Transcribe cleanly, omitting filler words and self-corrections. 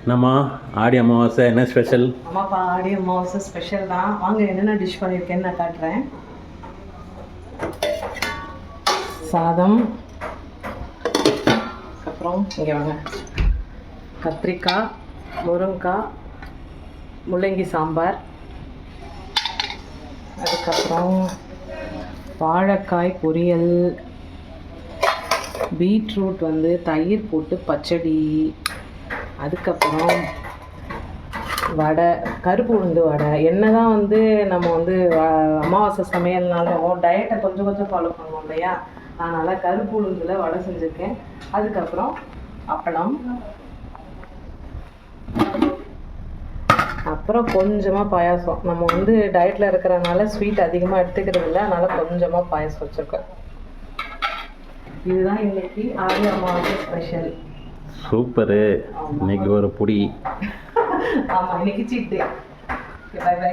என்னம்மா ஆடி அமாவாசை என்ன ஸ்பெஷல்? ஆமாப்பா, ஆடி அமாவாசை ஸ்பெஷல் தான். வாங்க என்னென்ன டிஷ் பண்ணியிருக்கேன்னு நான் காட்டுறேன். சாதம், அப்புறம் இங்கே வாங்க, கத்திரிக்காய், முருங்கைக்காய், முள்ளங்கி சாம்பார், அதுக்கப்புறம் வாழைக்காய் பொரியல், பீட்ரூட் தயிர் போட்டு பச்சடி, அதுக்கப்புறம் வடை, கருப்பு உளுந்து வடை. என்ன தான் நம்ம அமாவாசை சமையல்னாலும் டயட்டை கொஞ்சம் கொஞ்சம் ஃபாலோ பண்ணுவோம் இல்லையா, அதனால் கருப்பு உளுந்தில் வடை செஞ்சுருக்கேன். அதுக்கப்புறம் அப்பளம், அப்புறம் கொஞ்சமாக பாயாசம். நம்ம டயட்டில் இருக்கிறனால ஸ்வீட் அதிகமாக எடுத்துக்கிறது இல்லை, அதனால் கொஞ்சமாக பாயாசம் வச்சுருக்கேன். இதுதான் இன்னைக்கு ஆடி அமாவாசை ஸ்பெஷல். சூப்பரு. இன்னைக்கு ஒரு புடி. ஆமாம், இன்னைக்கு சீட் டே. By by.